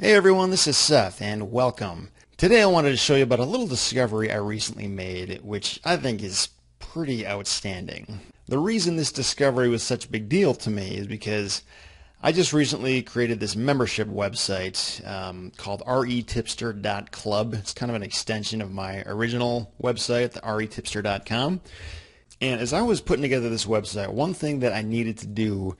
Hey everyone, this is Seth and welcome. Today I wanted to show you about a little discovery I recently made, which I think is pretty outstanding. The reason this discovery was such a big deal to me is because I just recently created this membership website called REtipster.Club. It's kind of an extension of my original website, the REtipster.com. And as I was putting together this website, one thing that I needed to do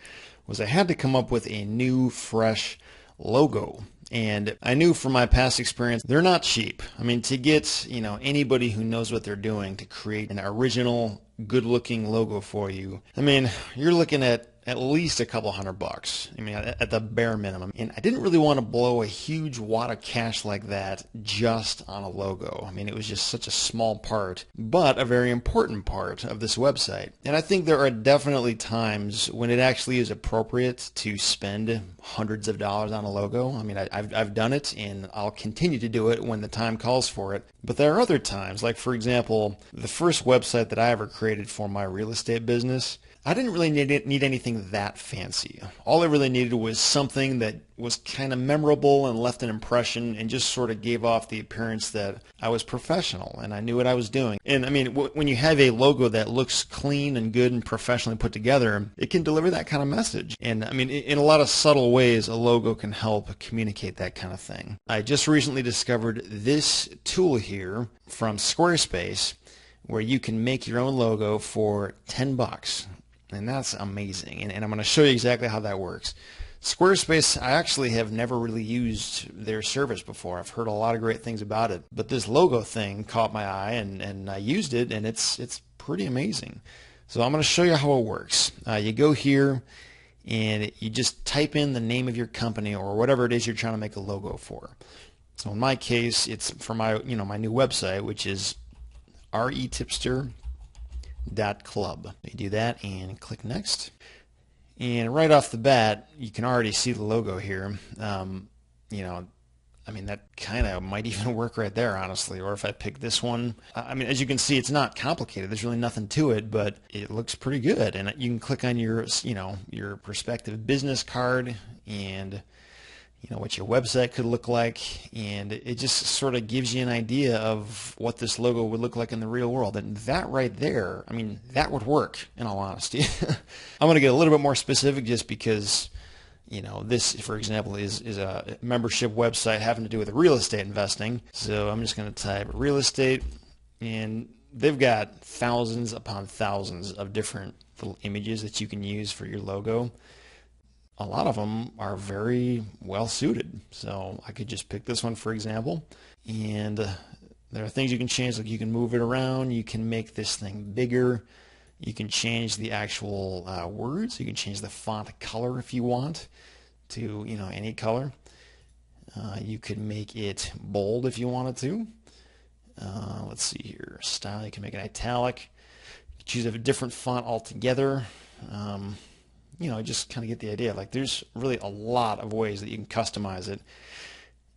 was I had to come up with a new, fresh logo. And I knew from my past experience, they're not cheap. I mean, to get, anybody who knows what they're doing to create an original, good-looking logo for you, I mean, you're looking at least a couple $100. I mean, at the bare minimum. And I didn't really want to blow a huge wad of cash like that just on a logo. I mean, it was just such a small part, but a very important part of this website. And I think there are definitely times when it actually is appropriate to spend hundreds of dollars on a logo. I mean, I've done it, and I'll continue to do it when the time calls for it. But there are other times, like for example, the first website that I ever created for my real estate business, I didn't really need anything that fancy. All I really needed was something that was kind of memorable and left an impression and just sort of gave off the appearance that I was professional and I knew what I was doing. And I mean, when you have a logo that looks clean and good and professionally put together, it can deliver that kind of message. And I mean, in a lot of subtle ways, a logo can help communicate that kind of thing. I just recently discovered this tool here from SquareSpace where you can make your own logo for $10. And that's amazing, and I'm going to show you exactly how that works. Squarespace, I actually have never really used their service before. I've heard a lot of great things about it, but this logo thing caught my eye, and I used it, and it's pretty amazing. So I'm going to show you how it works. You go here, and you just type in the name of your company or whatever it is you're trying to make a logo for. So in my case, it's for my my new website, which is REtipster.Club. You do that and click next, and right off the bat you can already see the logo here. I mean, that kind of might even work right there, honestly. Or if I pick this one, I mean, as you can see, it's not complicated. There's really nothing to it, but it looks pretty good. And you can click on your your prospective business card and what your website could look like, and it just sort of gives you an idea of what this logo would look like in the real world. And that right there, I mean, that would work, in all honesty. I'm going to get a little bit more specific just because, this, for example, is a membership website having to do with real estate investing. So I'm just going to type real estate, and they've got thousands upon thousands of different little images that you can use for your logo. A lot of them are very well suited. So I could just pick this one, for example, and there are things you can change, like you can move it around, you can make this thing bigger, you can change the actual words, you can change the font color if you want to any color. You could make it bold if you wanted to. Let's see here, style, you can make it italic, choose a different font altogether. Just kind of get the idea. Like, there's really a lot of ways that you can customize it,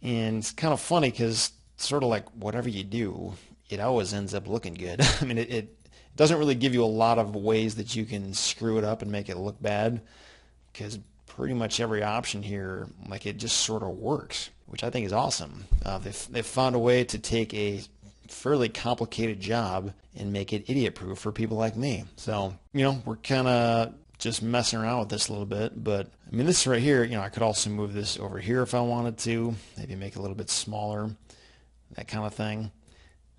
and it's kind of funny because sort of like whatever you do, it always ends up looking good. I mean, it doesn't really give you a lot of ways that you can screw it up and make it look bad, because pretty much every option here, like, it just sort of works, which I think is awesome. They've found a way to take a fairly complicated job and make it idiot-proof for people like me. So, we're kind of just messing around with this a little bit, but I mean, this right here, I could also move this over here if I wanted to, maybe make it a little bit smaller, that kind of thing.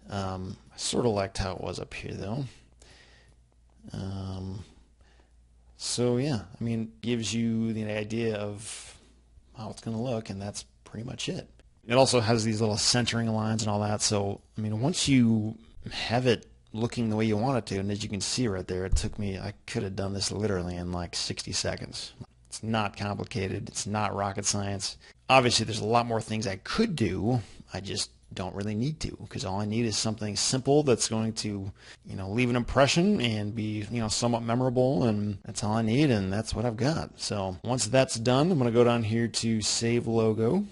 I sort of liked how it was up here though. So yeah, I mean, gives you the idea of how it's going to look, and that's pretty much it. It also has these little centering lines and all that, so I mean, once you have it looking the way you want it to, and as you can see right there, I could have done this literally in like 60 seconds. It's not complicated, it's not rocket science. Obviously there's a lot more things I could do, I just don't really need to, because all I need is something simple that's going to leave an impression and be somewhat memorable, and that's all I need, and that's what I've got. So once that's done, I'm going to go down here to Save Logo.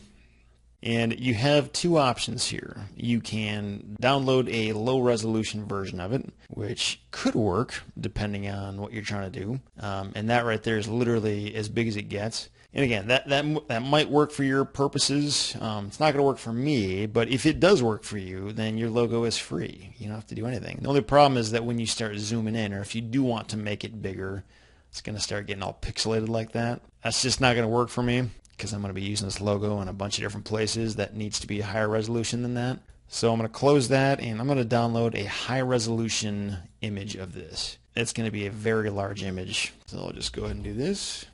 And you have two options here. You can download a low resolution version of it, which could work depending on what you're trying to do. And that right there is literally as big as it gets. And again, that might work for your purposes. It's not going to work for me, but if it does work for you, then your logo is free. You don't have to do anything. The only problem is that when you start zooming in, or if you do want to make it bigger, it's going to start getting all pixelated like that. That's just not going to work for me because I'm going to be using this logo in a bunch of different places that needs to be a higher resolution than that. So I'm going to close that, and I'm going to download a high resolution image of this. It's going to be a very large image. So I'll just go ahead and do this.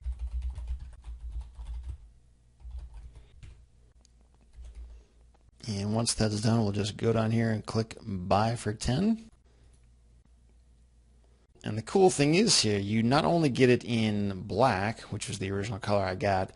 And once that's done, we'll just go down here and click buy for 10. And the cool thing is here, you not only get it in black, which was the original color I got,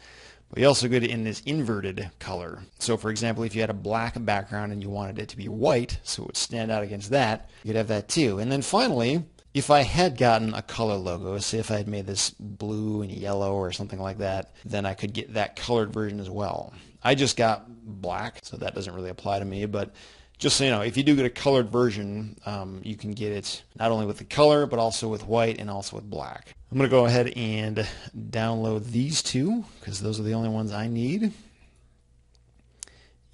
but you also get it in this inverted color. So for example, if you had a black background and you wanted it to be white, so it would stand out against that, you'd have that too. And then finally, if I had gotten a color logo, say if I had made this blue and yellow or something like that, then I could get that colored version as well. I just got black, so that doesn't really apply to me, but just so you know, if you do get a colored version, you can get it not only with the color, but also with white and also with black. I'm going to go ahead and download these two, because those are the only ones I need.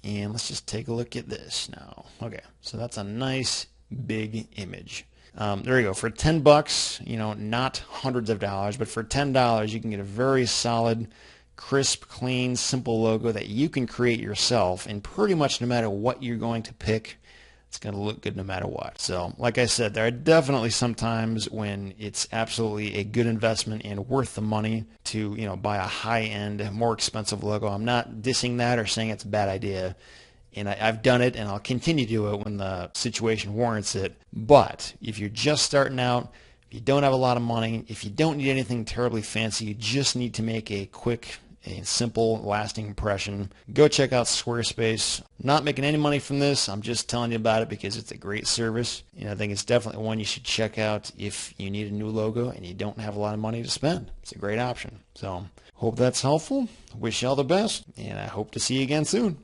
And let's just take a look at this now. Okay, so that's a nice big image. There you go. For 10 bucks, you know, not hundreds of dollars, but for $10, you can get a very solid, crisp, clean, simple logo that you can create yourself, and pretty much no matter what you're going to pick, it's going to look good no matter what. So like I said, there are definitely some times when it's absolutely a good investment and worth the money to, you know, buy a high-end, more expensive logo. I'm not dissing that or saying it's a bad idea, and I've done it and I'll continue to do it when the situation warrants it. But if you're just starting out, if you don't have a lot of money, if you don't need anything terribly fancy, you just need to make a quick, a simple, lasting impression, go check out SquareSpace. I'm not making any money from this. I'm just telling you about it because it's a great service. And I think it's definitely one you should check out if you need a new logo and you don't have a lot of money to spend. It's a great option. So hope that's helpful. Wish you all the best, and I hope to see you again soon.